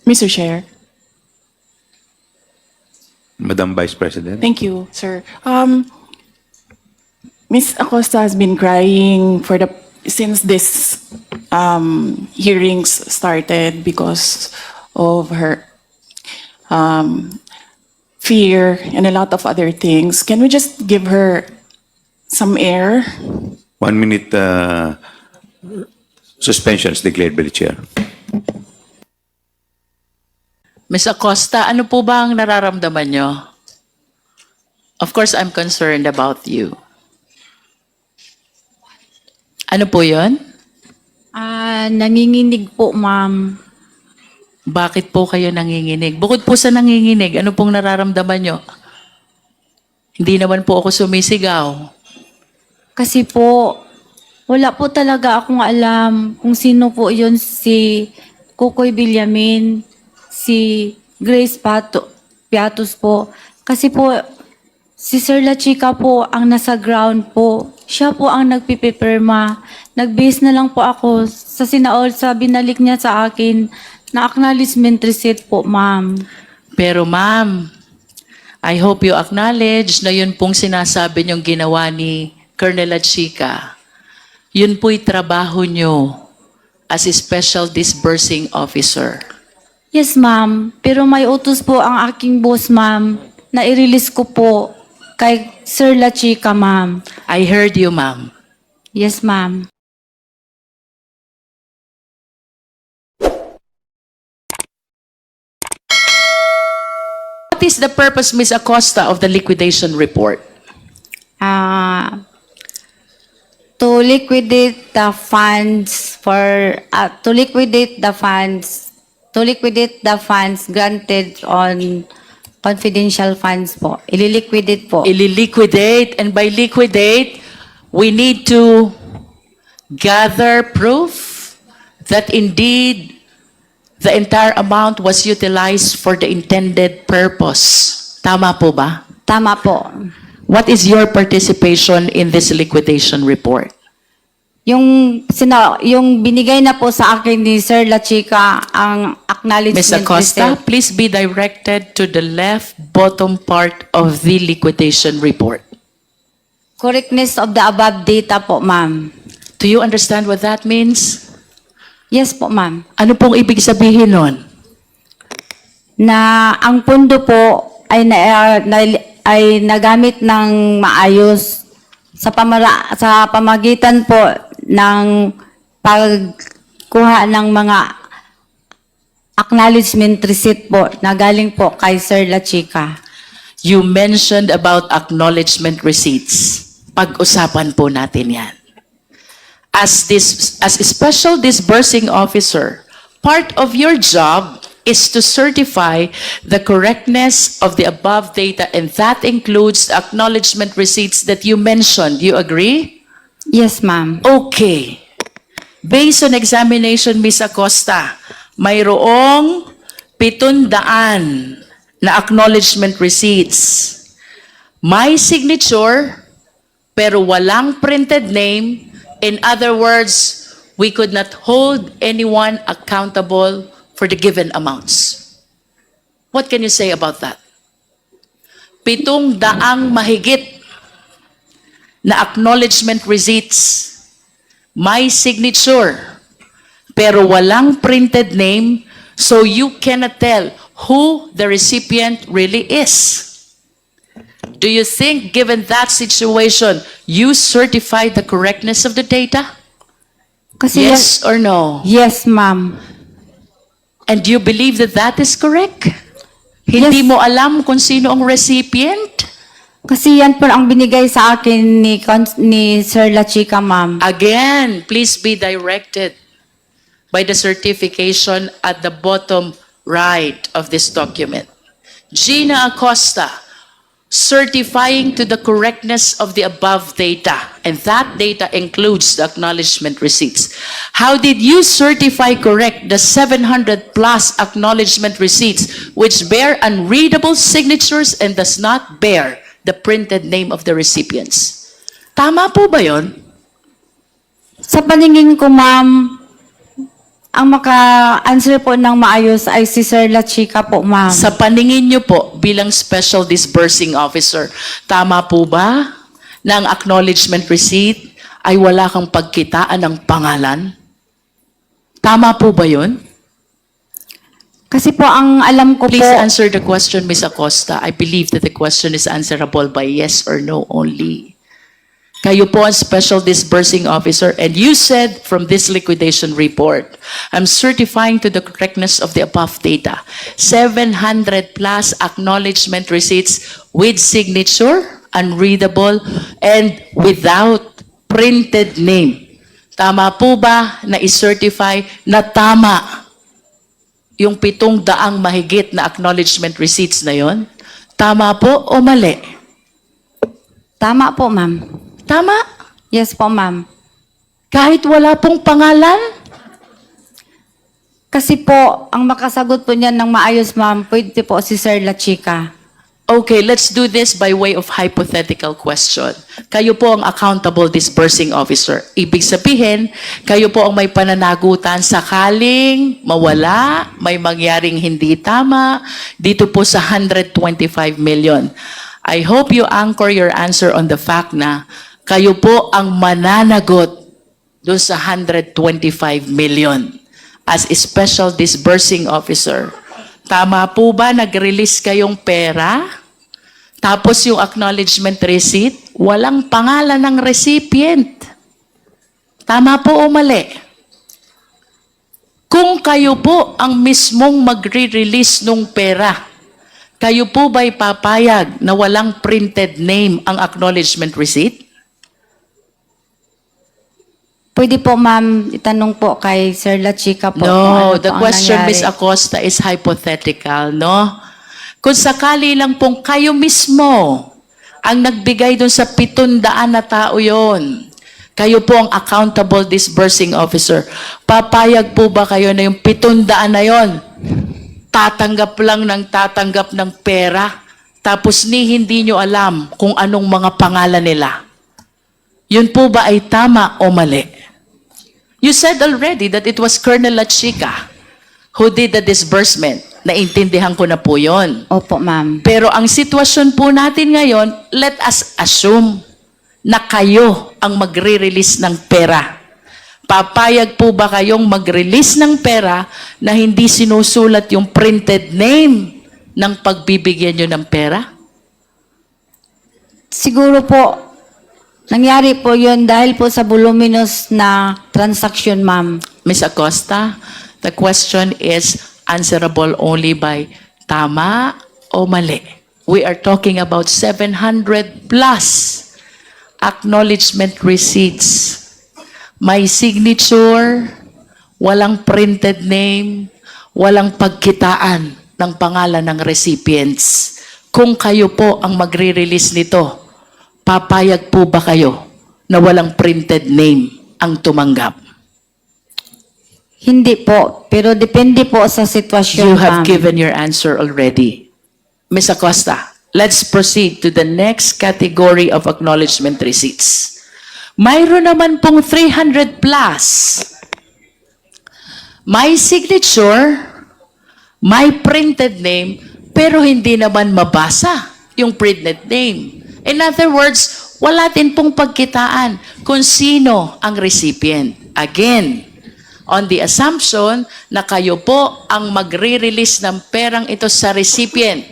Mr. Chair. Madam Vice President. Thank you, sir. Ms. Acosta has been crying since this hearings started because of her fear and a lot of other things. Can we just give her some air? 1 minute suspension is declared by the chair. Ms. Acosta, ano po ba ang nararamdaman nyo? Of course, I'm concerned about you. Ano po yon? Nanginginig po, ma'am. Bakit po kayo nanginginig? Bukod po sa nanginginig, ano pong nararamdaman nyo? Hindi naman po ako sumisigaw. Kasi po, wala po talaga akong alam kung sino po yun, si Kukoy Villamin, si Grace Piatos po. Kasi po, si Sir La Chica po ang nasa ground po. Siya po ang nagpipipirma. Nag-base na lang po ako sa binalik niya sa akin na acknowledgement receipt po, ma'am. Pero ma'am, I hope you acknowledge na yun pong sinasabi niyong ginawa ni Colonel La Chica. Yun po'y trabaho niyo as a special disbursing officer. Yes, ma'am. Pero may utos po ang aking boss, ma'am, na i-release ko po kay Sir La Chica, ma'am. I heard you, ma'am. Yes, ma'am. What is the purpose, Ms. Acosta, of the liquidation report? To liquidate the funds granted on confidential funds po. Ililiquidate po. Ililiquidate, and by liquidate, we need to gather proof that indeed the entire amount was utilized for the intended purpose. Tama po ba? Tama po. What is your participation in this liquidation report? Yung binigay na po sa akin ni Sir La Chica ang acknowledgement Ms. Acosta, receipt. please be directed to the left bottom part of the liquidation report. Correctness of the above data po, ma'am. Do you understand what that means? Yes po, ma'am. Ano pong ibig sabihin nun? Na ang pondo po ay nagamit ng maayos sa pamagitan po ng pagkuha ng mga acknowledgement receipt po na galing po kay Sir La Chica. You mentioned about acknowledgement receipts. Pag-usapan po natin yan. As a special disbursing officer, part of your job is to certify the correctness of the above data, and that includes acknowledgement receipts that you mentioned. You agree? Yes, ma'am. Okay. Based on examination, Ms. Acosta, mayroong 700 na acknowledgement receipts. May signature, pero walang printed name. In other words, we could not hold anyone accountable for the given amounts. What can you say about that? 700 mahigit na acknowledgement receipts, may signature, pero walang printed name, so you cannot tell who the recipient really is. Do you think, given that situation, you certified the correctness of the data? Kasi Yes or no? Yes, ma'am. And do you believe that that is correct? Hindi Yes. mo alam kung sino ang recipient? Kasi yan po ang binigay sa akin ni Sir La Chica, ma'am. Again, please be directed by the certification at the bottom right of this document. Gina Acosta, certifying to the correctness of the above data, and that data includes the acknowledgement receipts. How did you certify correct the 700 plus acknowledgement receipts which bear unreadable signatures and does not bear the printed name of the recipients? Tama po ba yon? Sa paningin ko, ma'am, ang maka-answer po ng maayos ay si Sir La Chica po, ma'am. Sa paningin niyo po bilang Special Disbursing Officer, tama po ba na ang acknowledgement receipt ay wala kang pagkitaan ng pangalan? Tama po ba yun? Kasi po ang alam ko Please po, answer the question, Ms. Acosta. I believe that the question is answerable by yes or no only. Kayo po ang Special Disbursing Officer and you said from this liquidation report, I'm certifying to the correctness of the above data, 700 plus acknowledgement receipts with signature, unreadable, and without printed name. Tama po ba na i-certify na tama yung 700 mahigit na acknowledgement receipts na yon? Tama po o mali? tama po, ma'am. Tama? Yes po, ma'am. Kahit wala pong pangalan? Kasi po, ang makasagot po niyan ng maayos, ma'am, pwede po si Sir La Chica. Okay, let's do this by way of hypothetical question. Kayo po ang accountable disbursing officer. Ibig sabihin, kayo po ang may pananagutan sakaling mawala, may mangyaring hindi tama, dito po sa 125 million. I hope you anchor your answer on the fact na kayo po ang mananagot doon sa 125 million as a special disbursing officer. Tama po ba nag-release kayong pera? Tapos yung acknowledgement receipt, walang pangalan ng recipient. Tama po o mali? Kung kayo po ang mismong magre-release ng pera, kayo po ba'y papayag na walang printed name ang acknowledgement receipt? Pwede po, ma'am, itanong po kay Sir La Chica po. kung No, ano the po ang question, nangyari. Ms. Acosta, is hypothetical, no? Kung sakali lang pong kayo mismo ang nagbigay dun sa 700 na tao yon, kayo po ang accountable disbursing officer, papayag po ba kayo na yung 700 na yon, tatanggap ng pera, tapos hindi nyo alam kung anong mga pangalan nila? Yun po ba ay tama o mali? You said already that it was Colonel La Chica who did the disbursement. Naintindihan ko na po yun. Opo, ma'am. Pero ang sitwasyon po natin ngayon, let us assume na kayo ang magre-release ng pera. Papayag po ba kayong mag-release ng pera na hindi sinusulat yung printed name ng pagbibigyan nyo ng pera? Siguro po, nangyari po yun dahil po sa voluminous na transaction, ma'am. Ms. Acosta, the question is answerable only by tama o mali. We are talking about 700 plus acknowledgement receipts. May signature, walang printed name, walang pagkitaan ng pangalan ng recipients. Kung kayo po ang magre-release nito, papayag po ba kayo na walang printed name ang tumanggap? Hindi po, pero depende po sa sitwasyon, You ma'am. have given your answer already. Ms. Acosta, let's proceed to the next category of acknowledgement receipts. Mayroon naman pong 300 plus. May signature, may printed name, pero hindi naman mabasa yung printed name. In other words, wala din pong pagkitaan kung sino ang recipient. Again, on the assumption na kayo po ang magre-release ng perang ito sa recipient,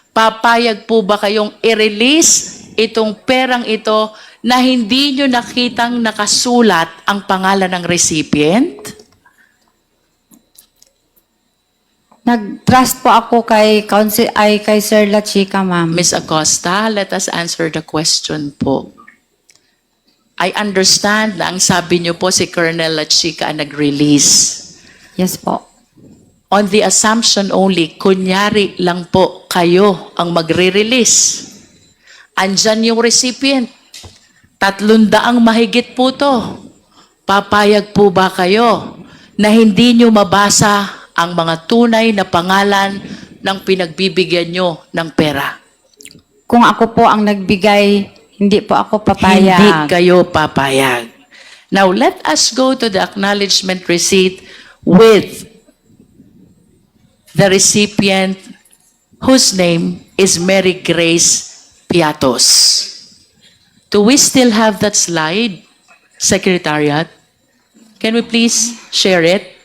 papayag po ba kayong i-release itong perang ito na hindi nyo nakitang nakasulat ang pangalan ng recipient? Nag-trust po ako kay Sir La Chica, ma'am. Ms. Acosta, let us answer the question po. I understand na ang sabi niyo po si Colonel La Chica ang nag-release. Yes po. On the assumption only, kunyari lang po kayo ang magre-release. Andyan yung recipient. 300 mahigit po to. Papayag po ba kayo na hindi nyo mabasa ang mga tunay na pangalan ng pinagbibigyan nyo ng pera? Kung ako po ang nagbigay, hindi po ako Hindi papayag. kayo papayag. Now, let us go to the acknowledgement receipt with the recipient whose name is Mary Grace Piatos. Do we still have that slide, Secretariat? Can we please share it?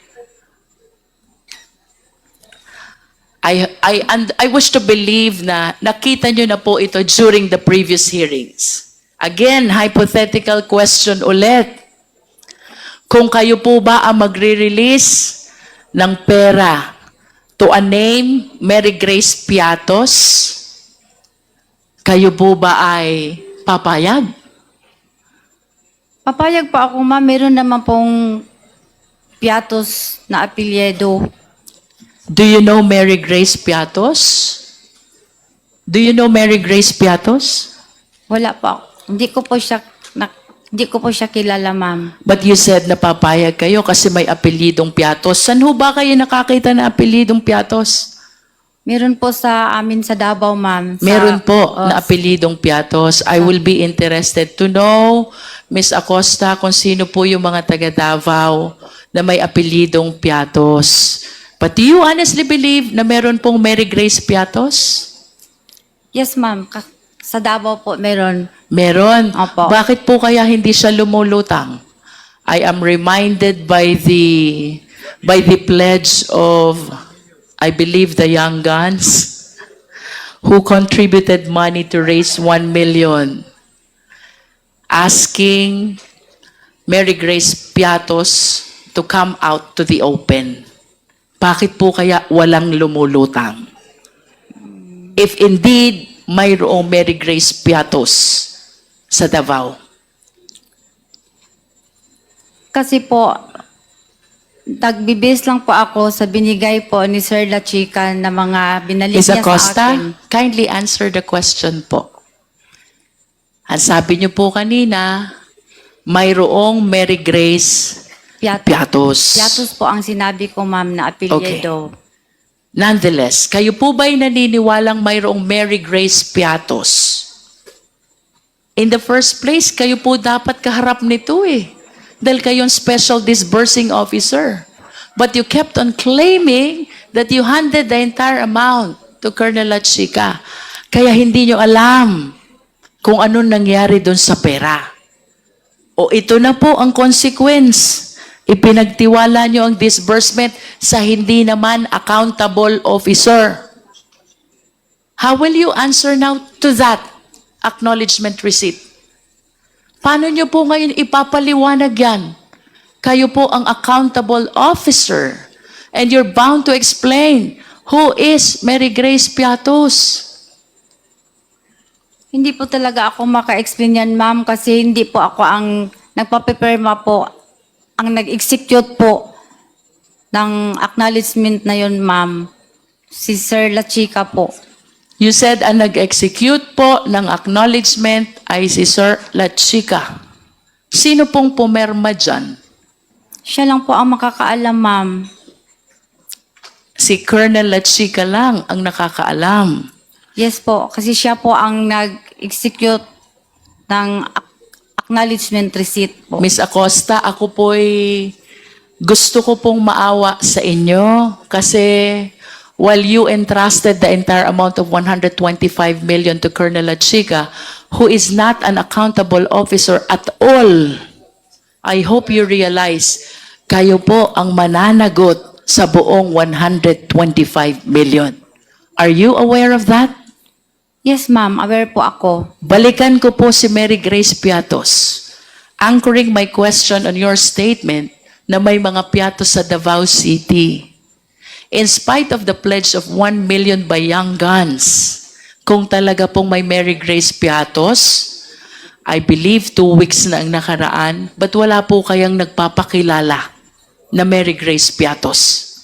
I wish to believe na nakita nyo na po ito during the previous hearings. Again, hypothetical question ulit. Kung kayo po ba ang magre-release ng pera to a name, Mary Grace Piatos, kayo po ba ay papayag? Papayag pa ako, ma'am. Meron naman pong Piatos na apelyido. Do you know Mary Grace Piatos? Do you know Mary Grace Piatos? Wala pa. Hindi ko po siya kilala, ma'am. But you said na papayag kayo kasi may apelidong Piatos. Saan ho ba kayo nakakita na apelidong Piatos? Meron po sa amin sa Davao, ma'am. Meron po na apelidong Piatos. I will be interested to know, Ms. Acosta, kung sino po yung mga taga Davao na may apelidong Piatos. But do you honestly believe na meron pong Mary Grace Piatos? Yes, ma'am. Sa Davao po meron. Meron. Opo. Bakit po kaya hindi siya lumulutang? I am reminded by the pledge of, I believe, the Young Guns, who contributed money to raise 1 million, asking Mary Grace Piatos to come out to the open. Bakit po kaya walang lumulutang? If indeed mayroong Mary Grace Piatos sa Davao. Kasi po, nagbibis lang po ako sa binigay po ni Sir La Chica na mga binalik Ms. niya sa Acosta, akin. kindly answer the question po. Ang sabi niyo po kanina, mayroong Mary Grace Piatos. Piatos po ang sinabi ko, ma'am, na apelyido. Nonetheless, kayo po ba'y naniniwalang mayroong Mary Grace Piatos? In the first place, kayo po dapat kaharap nito eh. Dahil kayong special disbursing officer. But you kept on claiming that you handed the entire amount to Colonel La Chica. Kaya hindi nyo alam kung anong nangyari doon sa pera. O ito na po ang consequence. Ipinagtiwala nyo ang disbursement sa hindi naman accountable officer. How will you answer now to that acknowledgement receipt? Paano nyo po ngayon ipapaliwanag yan? Kayo po ang accountable officer and you're bound to explain who is Mary Grace Piatos. Hindi po talaga ako maka-explain yan, ma'am, kasi hindi po ako ang nagpapipirma po. Ang nag-execute po ng acknowledgement na yun, ma'am, si Sir La Chica po. You said ang nag-execute po ng acknowledgement ay si Sir La Chica. Sino pong pumerma dyan? Siya lang po ang makakaalam, ma'am. Si Colonel La Chica lang ang nakakaalam. Yes po, kasi siya po ang nag-execute ng acknowledgement receipt po. Miss Acosta, ako po'y gusto ko pong maawa sa inyo kasi while you entrusted the entire amount of 125 million to Colonel La Chica, who is not an accountable officer at all, I hope you realize, kayo po ang mananagot sa buong 125 million. Are you aware of that? Yes, ma'am. Aware po ako. Balikan ko po si Mary Grace Piatos. Anchoring my question on your statement na may mga Piatos sa Davao City. In spite of the pledge of 1 million by Young Guns, kung talaga pong may Mary Grace Piatos, I believe 2 weeks na ang nakaraan, but wala po kayang nagpapakilala na Mary Grace Piatos.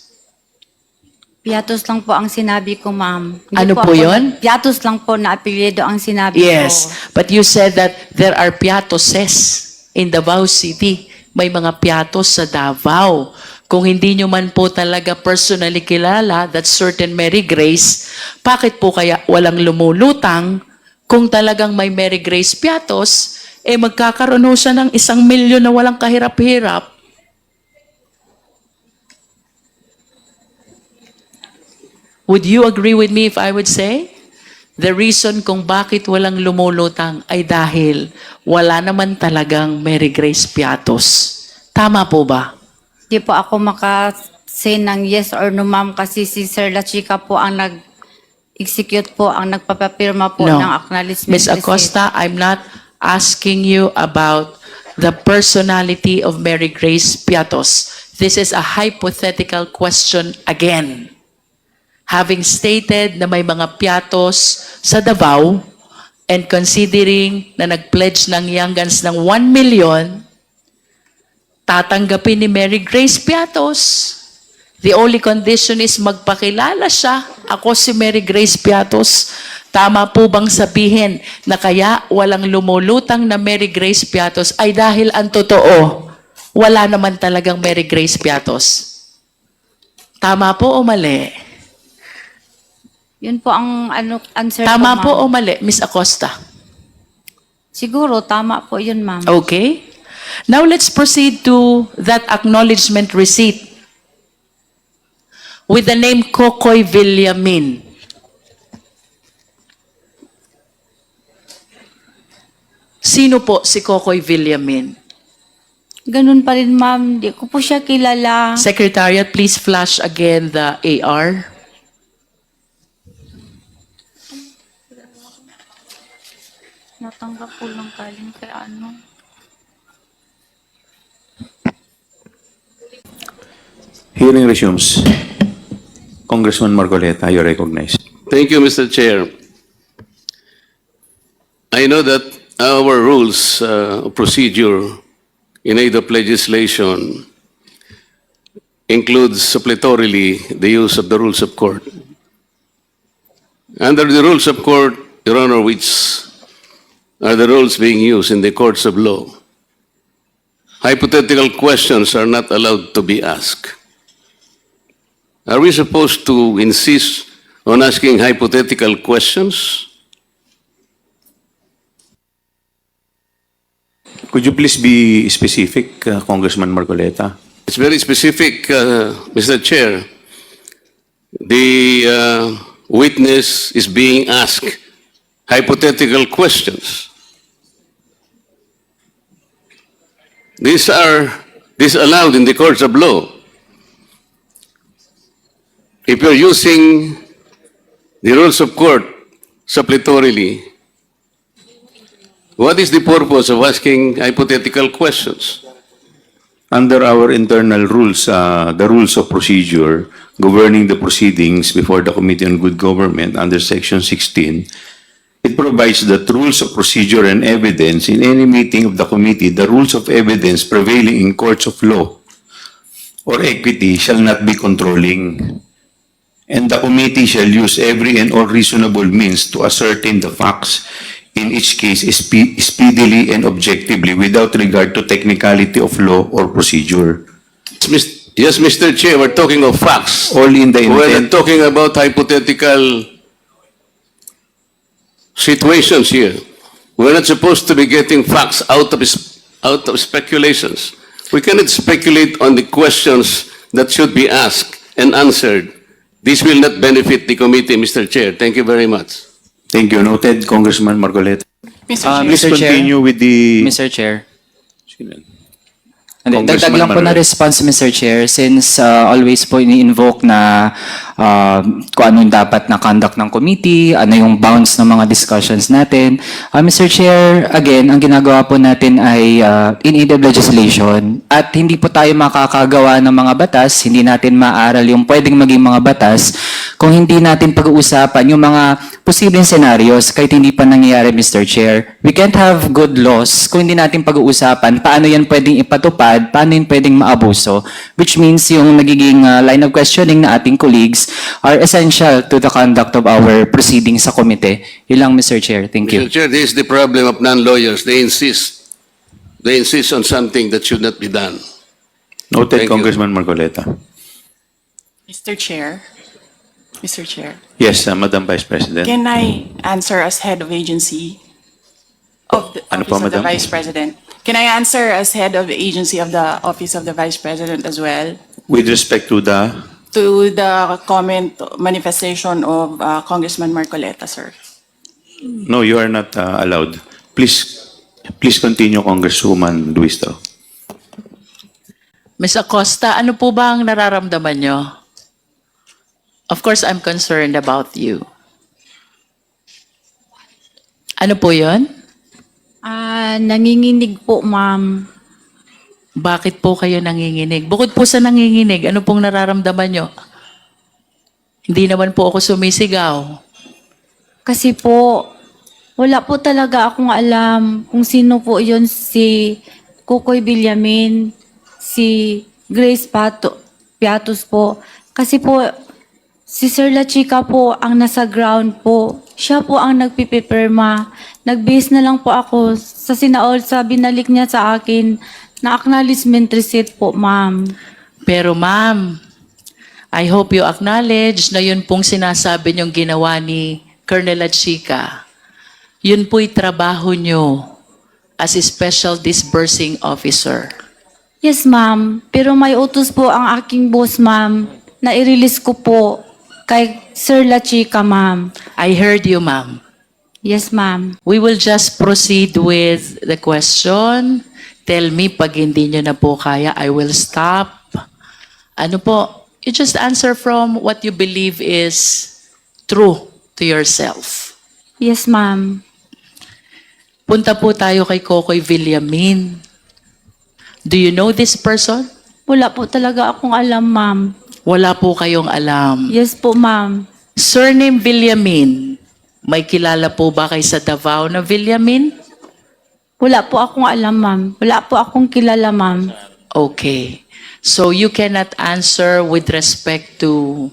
Piatos lang po ang sinabi ko, ma'am. Hindi Ano po ako- yun? Piatos lang po na apelyido ang sinabi ko. Yes, but you said that there are Piatoses in Davao City. May mga Piatos sa Davao. Kung hindi nyo man po talaga personally kilala that certain Mary Grace, bakit po kaya walang lumulutang kung talagang may Mary Grace Piatos, magkakaroon ho siya ng 1 milyon na walang kahirap-hirap? Would you agree with me if I would say? The reason kung bakit walang lumulutang ay dahil wala naman talagang Mary Grace Piatos. Tama po ba? Di po ako maka-say ng yes or no, ma'am, kasi si Sir La Chica po ang nag-execute po, ang nagpapapirma po ng acknowledgement Ms. Acosta, I'm not asking you about the personality of Mary Grace Piatos. This is a hypothetical question again. Having stated na may mga Piatos sa Davao and considering na nag-pledge ng Youngans ng 1 million, tatanggapin ni Mary Grace Piatos. The only condition is magpakilala siya. Ako si Mary Grace Piatos. Tama po bang sabihin na kaya walang lumulutang na Mary Grace Piatos ay dahil ang totoo, wala naman talagang Mary Grace Piatos? Tama po o mali? Yun po ang answer Tama ko, po ma'am. o mali, Miss Acosta? Siguro, tama po yun, ma'am. Okay. Now let's proceed to that acknowledgement receipt with the name Kokoy Villamin. Sino po si Kokoy Villamin? Ganun pa rin, ma'am. Di ko po siya kilala. Secretariat, please flash again the AR. Natanggap po lang galing kay ano. Hearing resumes. Congressman Marcoleta, you recognize. Thank you, Mr. Chair. I know that our rules of procedure in aid of legislation includes suppletorily the use of the rules of court. Under the rules of court, Your Honor, which are the rules being used in the courts of law, hypothetical questions are not allowed to be asked. Are we supposed to insist on asking hypothetical questions? Could you please be specific, Congressman Marcoleta? It's very specific, Mr. Chair. The witness is being asked hypothetical questions. These are disallowed in the courts of law. If you're using the rules of court suppletorily, what is the purpose of asking hypothetical questions? Under our internal rules, the rules of procedure governing the proceedings before the Committee on Good Government under Section 16, it provides that rules of procedure and evidence in any meeting of the committee, the rules of evidence prevailing in courts of law or equity shall not be controlling, and the committee shall use every and all reasonable means to ascertain the facts in each case speedily and objectively without regard to technicality of law or procedure. Yes, Mr. Chair, we're talking of facts. All in the We're intent. not talking about hypothetical situations here. We're not supposed to be getting facts out of speculations. We cannot speculate on the questions that should be asked and answered. This will not benefit the committee, Mr. Chair. Thank you very much. Thank you. Noted, Congressman Marcoleta. Mr. Chair. Please Mr. Chair. continue with the... Mr. Chair. Dagdag Congressman lang po na Manuel. response, Mr. Chair, since always po ini-invoke na kung ano yung dapat na conduct ng committee, ano yung bounds ng mga discussions natin. Mr. Chair, again, ang ginagawa po natin ay in aid of legislation at hindi po tayo makakagawa ng mga batas, hindi natin maaral yung pwedeng maging mga batas kung hindi natin pag-uusapan yung mga posibleng scenarios kahit hindi pa nangyayari, Mr. Chair. We can't have good laws kung hindi natin pag-uusapan paano yan pwedeng ipatupad, paano yan pwedeng maabuso, which means yung nagiging line of questioning na ating colleagues are essential to the conduct of our proceedings sa komite. Yun lang, Mr. Chair. Thank you. Mr. Chair, this is the problem of non-lawyers. They insist on something that should not be done. Noted, Thank you. Congressman Marcoleta. Mr. Chair. Mr. Chair. Yes, Madam Vice President. Can I answer as head of agency of the Ano Office po, of the Madam? Vice President? Can I answer as head of agency of the Office of the Vice President as well? With respect to the... to the comment manifestation of Congressman Marcoleta, sir. No, you are not allowed. Please continue, Congresswoman Luisto. Ms. Acosta, ano po ba ang nararamdaman nyo? Of course, I'm concerned about you. Ano po yon? Nanginginig po, ma'am. Bakit po kayo nanginginig? Bukod po sa nanginginig, ano pong nararamdaman nyo? Hindi naman po ako sumisigaw. Kasi po, wala po talaga akong alam kung sino po yun, si Kukoy Villamin, si Grace Piatos po. Kasi po, si Sir La Chica po ang nasa ground po. Siya po ang nagpipipirma. Nag-base na lang po ako sa sinaol sa binalik niya sa akin na acknowledgement receipt po, ma'am. Pero ma'am, I hope you acknowledge na yun pong sinasabi niyong ginawa ni Colonel La Chica. Yun po'y trabaho niyo as a special disbursing officer. Yes, ma'am. Pero may utos po ang aking boss, ma'am, na i-release ko po kay Sir La Chica, ma'am. I heard you, ma'am. Yes, ma'am. We will just proceed with the question. Tell me pag hindi nyo na po kaya, I will stop. Ano po? You just answer from what you believe is true to yourself. Yes, ma'am. Punta po tayo kay Kokoy Villamin. Do you know this person? Wala po talaga akong alam, ma'am. Wala po kayong alam. Yes po, ma'am. Surname Villamin. May kilala po ba kay sa Davao na Villamin? Wala po akong alam, ma'am. Wala po akong kilala, ma'am. Okay. So you cannot answer with respect to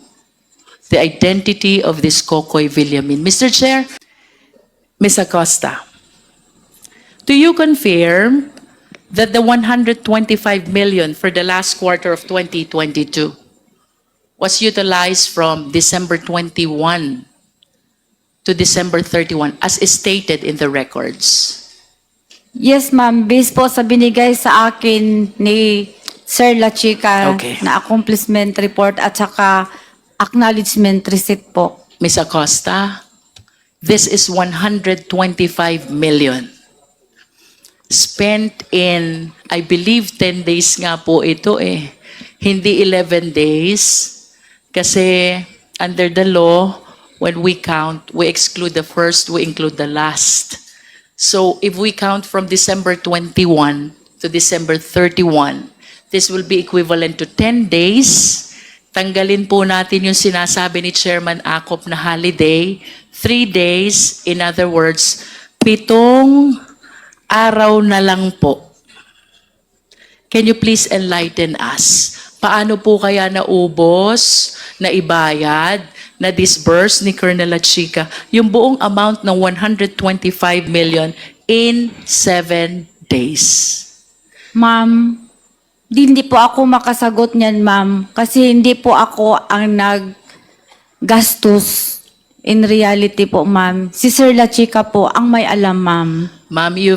the identity of this Kokoy Villamin. Mr. Chair, Ms. Acosta, do you confirm that the 125 million for the last quarter of 2022 was utilized from December 21 to December 31 as stated in the records? Yes, ma'am. Based po sa binigay sa akin ni Sir La Chica Okay. na accomplishment report at saka acknowledgement receipt po. Ms. Acosta, this is 125 million spent in, I believe 10 days nga po ito eh. Hindi 11 days kasi under the law, when we count, we exclude the first, we include the last. So if we count from December 21 to December 31, this will be equivalent to 10 days. Tanggalin po natin yung sinasabi ni Chairman Acop na holiday, 3 days, in other words, 7 araw na lang po. Can you please enlighten us? Paano po kaya naubos, naibayad, na-disburse ni Colonel La Chica yung buong amount ng 125 million in 7 days? Ma'am, hindi po ako makasagot niyan, ma'am. Kasi hindi po ako ang naggastos. In reality po, ma'am. Si Sir La Chica po ang may alam, ma'am. Ma'am, you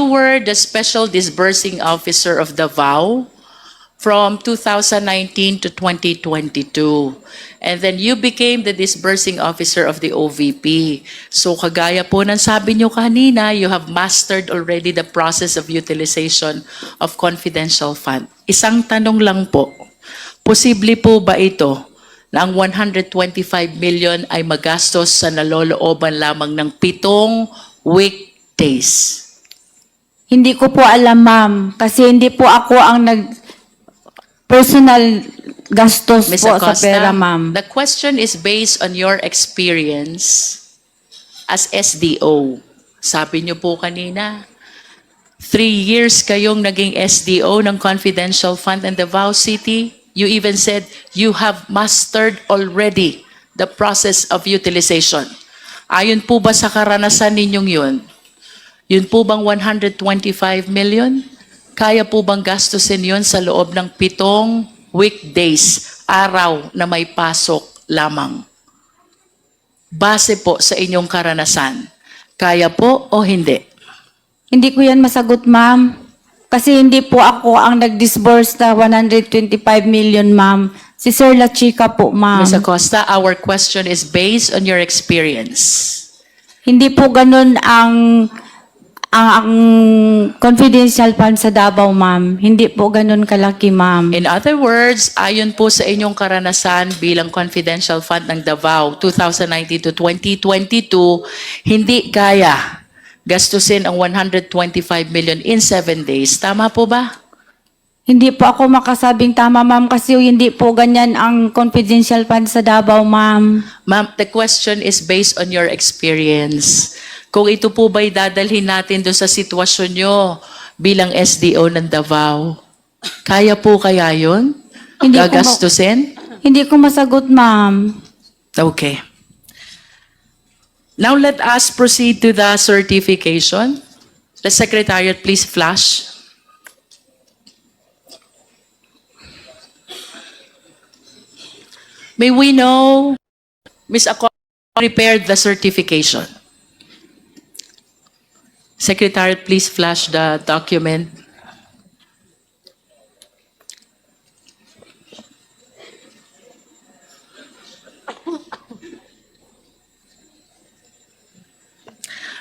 were the special disbursing officer of Davao from 2019 to 2022. And then you became the disbursing officer of the OVP. So kagaya po ng sabi nyo kanina, you have mastered already the process of utilization of confidential fund. Isang tanong lang po, posible po ba ito na ang 125 million ay magastos sa nalolooban lamang ng 7 weekdays? Hindi ko po alam, ma'am. Kasi hindi po ako ang personal gastos Ms. po Acosta, sa pera, ma'am. the question is based on your experience as SDO. Sabi niyo po kanina, 3 years kayong naging SDO ng Confidential Fund in Davao City. You even said you have mastered already the process of utilization. Ayon po ba sa karanasan ninyong yun po bang 125 million? Kaya po bang gastusin yun sa loob ng 7 weekdays, araw na may pasok lamang? Base po sa inyong karanasan, kaya po o hindi? Hindi ko yan masagot, ma'am. Kasi hindi po ako ang nag-disburse na 125 million, ma'am. Si Sir La Chica po, ma'am. Ms. Acosta, our question is based on your experience. Hindi po ganun ang confidential fund sa Davao, ma'am. Hindi po ganun kalaki, ma'am. In other words, ayon po sa inyong karanasan bilang confidential fund ng Davao 2019 to 2022, hindi kaya gastusin ang 125 million in 7 days. Tama po ba? Hindi po ako makasabing tama, ma'am, kasi hindi po ganyan ang confidential fund sa Davao, ma'am. Ma'am, the question is based on your experience. Kung ito po ba'y dadalhin natin doon sa sitwasyon nyo bilang SDO ng Davao, kaya po kaya yun? Hindi ko Gagastusin? Hindi ko masagot, ma'am. Okay. Now let us proceed to the certification. The Secretariat, please flash. May we know, Ms. Acosta prepared the certification. Secretariat, please flash the document.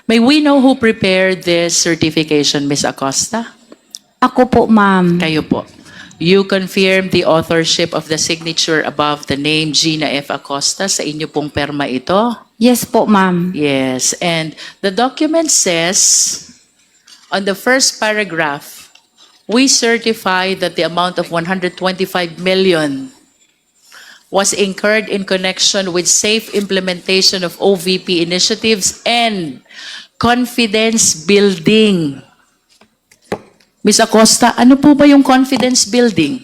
May we know who prepared this certification, Ms. Acosta? Ako po, ma'am. Kayo po. You confirm the authorship of the signature above the name Gina F. Acosta sa inyo pong perma ito? Yes po, ma'am. Yes, and the document says, on the first paragraph, we certify that the amount of 125 million was incurred in connection with safe implementation of OVP initiatives and confidence building. Ms. Acosta, ano po ba yung confidence building?